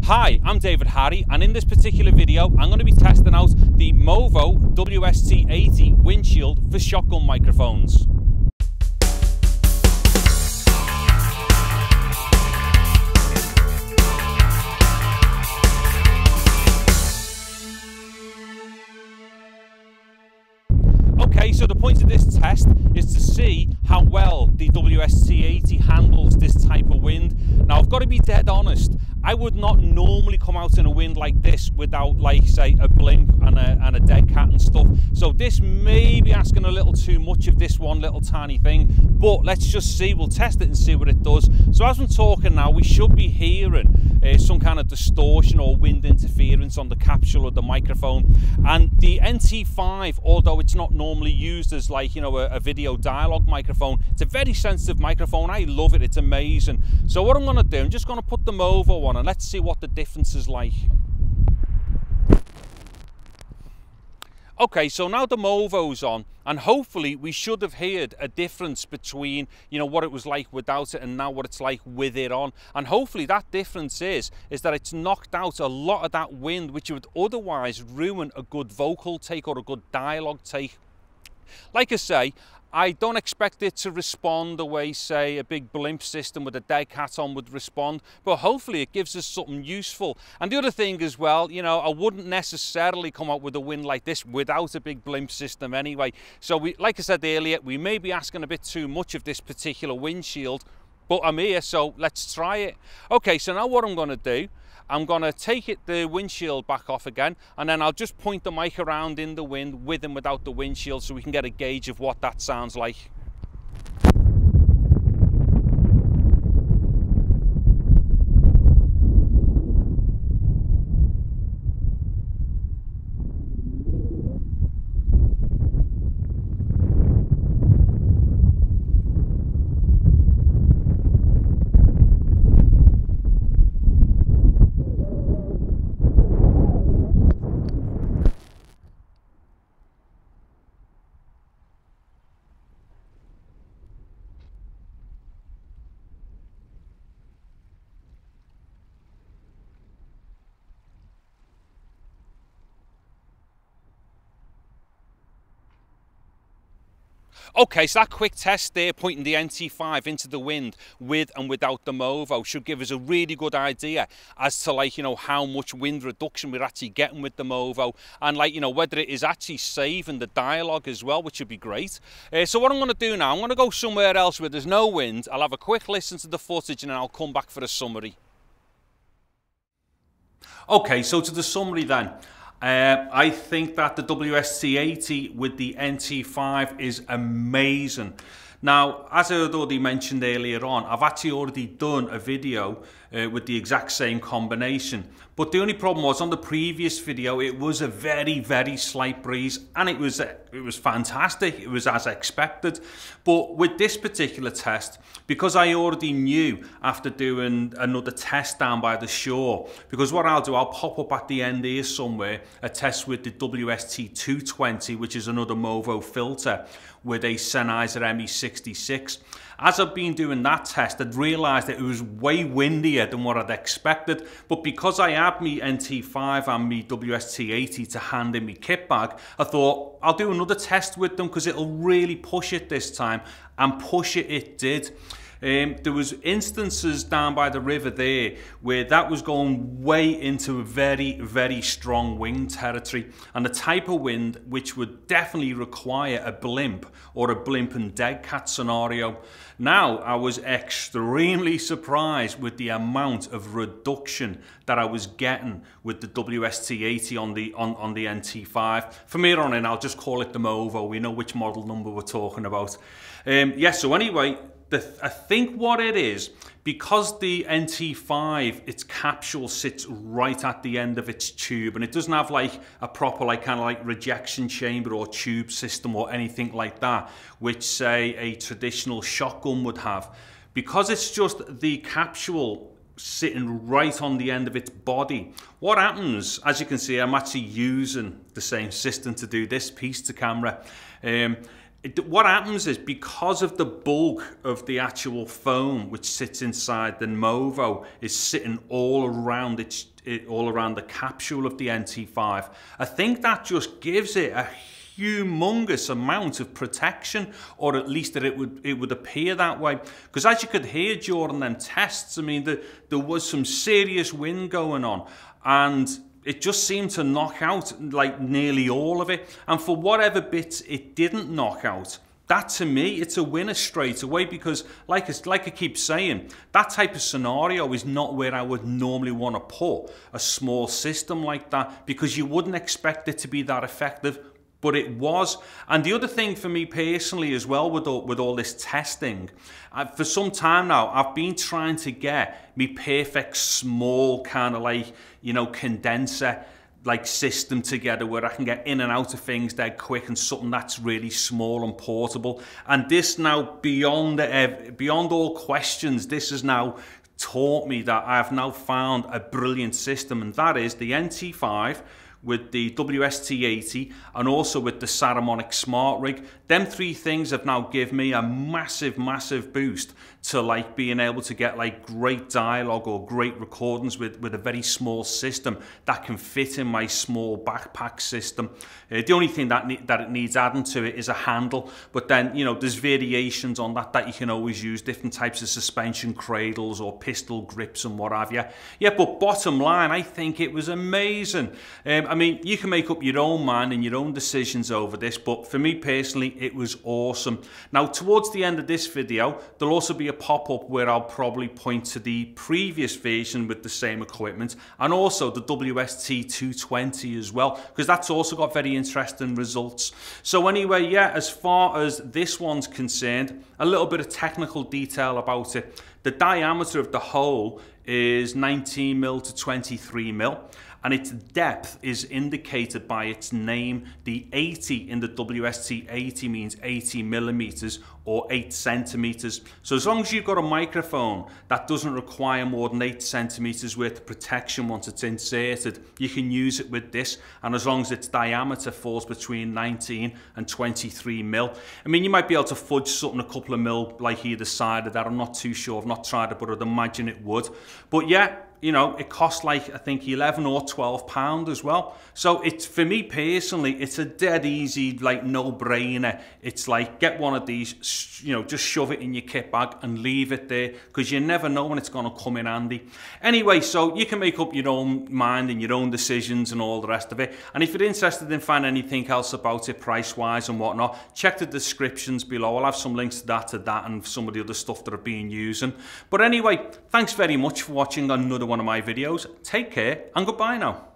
Hi, I'm David Harry, and in this particular video I'm going to be testing out the MOVO WST80 Windshield for shotgun microphones. Okay, so the point of this test is to see how well the WST80 handles this type of wind. Now I've got to be dead honest, I would not normally come out in a wind like this without, like, say, a blimp and a dead cat and stuff. So this may be asking a little too much of this one little tiny thing, but let's just see, we'll test it and see what it does. So as I'm talking now, we should be hearing some kind of distortion or wind interference on the capsule of the microphone. And the NT5, although it's not normally used as, like, you know, a video dialogue microphone, it's a very sensitive microphone. I love it, it's amazing. So what I'm going to do, I'm just going to put the MOVO on and let's see what the difference is like. Okay, so now the MOVO's on, and hopefully we should have heard a difference between, you know, what it was like without it and now what it's like with it on. And hopefully that difference is that it's knocked out a lot of that wind which would otherwise ruin a good vocal take or a good dialogue take. Like I say, I don't expect it to respond the way, say, a big blimp system with a dead cat on would respond, but hopefully it gives us something useful. And the other thing as well, you know, I wouldn't necessarily come out with a wind like this without a big blimp system anyway. So like I said earlier, we may be asking a bit too much of this particular windshield, but I'm here, so let's try it. Okay, so now what I'm going to do, I'm going to take the windshield back off again, and then I'll just point the mic around in the wind with and without the windshield so we can get a gauge of what that sounds like. Okay, so that quick test there, pointing the NT5 into the wind with and without the MOVO, should give us a really good idea as to, like, you know, how much wind reduction we're actually getting with the MOVO, and, like, you know, whether it is actually saving the dialogue as well, which would be great. So what I'm going to do now, I'm going to go somewhere else where there's no wind. I'll have a quick listen to the footage and then I'll come back for a summary. Okay, so to the summary then. I think that the WST80 with the NT5 is amazing. Now, as I had already mentioned earlier on, I've actually already done a video with the exact same combination. But the only problem was, on the previous video, it was a very, very slight breeze, and it was fantastic. It was as expected. But with this particular test, because I already knew after doing another test down by the shore, because what I'll do, I'll pop up at the end here somewhere a test with the WST220, which is another MOVO filter with a Sennheiser ME66. As I've been doing that test, I'd realised that it was way windier than what I'd expected, but because I had my NT5 and my WST80 to hand in my kit bag, I thought I'll do another test with them because it'll really push it this time, and push it did. There was instances down by the river there where that was going way into a very, very strong wind territory, and the type of wind which would definitely require a blimp or a blimp and dead cat scenario. Now, I was extremely surprised with the amount of reduction that I was getting with the WST80 on the NT5. From here on in, I'll just call it the MOVO. We know which model number we're talking about. Yes, so anyway, I think what it is, because the NT5, its capsule sits right at the end of its tube, and it doesn't have like a proper, like, kind of like rejection chamber or tube system or anything like that, which, say, a traditional shotgun would have. Because it's just the capsule sitting right on the end of its body, what happens, as you can see, I'm actually using the same system to do this piece to camera, what happens is, because of the bulk of the actual foam which sits inside the Movo is sitting all around all around the capsule of the NT5, I think that just gives it a humongous amount of protection, or at least that it would appear that way. Because as you could hear during them tests, I mean, there was some serious wind going on, and it just seemed to knock out like nearly all of it. And for whatever bits it didn't knock out, that to me, it's a winner straight away, because like I keep saying, that type of scenario is not where I would normally want to put a small system like that, because you wouldn't expect it to be that effective, but it was. And the other thing for me personally as well with all this testing, for some time now, I've been trying to get me perfect small kind of like, you know, condenser like system together where I can get in and out of things dead quick, and something that's really small and portable. And this now, beyond all questions, this has now taught me that I have now found a brilliant system, and that is the NT5 with the WST80 and also with the Saramonic SmartRig. Them three things have now given me a massive boost to like being able to get like great dialogue or great recordings with a very small system that can fit in my small backpack system. The only thing that it needs adding to it is a handle, but then, you know, there's variations on that you can always use, different types of suspension cradles or pistol grips and what have you. Yeah, but bottom line, I think it was amazing. I mean, you can make up your own mind and your own decisions over this, but for me personally, it was awesome. Now, towards the end of this video, there'll also be a pop-up where I'll probably point to the previous version with the same equipment, and also the WST220 as well, because that's also got very interesting results. So anyway, yeah, as far as this one's concerned, a little bit of technical detail about it. The diameter of the hole is 19mm to 23mm, and its depth is indicated by its name. The 80 in the WST80 means 80 millimeters or 8 centimeters. So as long as you've got a microphone that doesn't require more than 8 centimeters worth of protection once it's inserted, you can use it with this. And as long as its diameter falls between 19 and 23 mil. I mean, you might be able to fudge something a couple of mil like either side of that. I'm not too sure. I've not tried it, but I'd imagine it would. But yeah, you know, it costs like, I think, 11 or 12 pounds as well. So it's, for me personally, it's a dead easy, like, no-brainer. It's like, get one of these, you know, just shove it in your kit bag and leave it there, because you never know when it's going to come in handy. Anyway, so you can make up your own mind and your own decisions and all the rest of it. And if you're interested in finding anything else about it, price-wise and whatnot, check the descriptions below. I'll have some links to that and some of the other stuff that I've been using. But anyway, thanks very much for watching another one of my videos. Take care and goodbye now.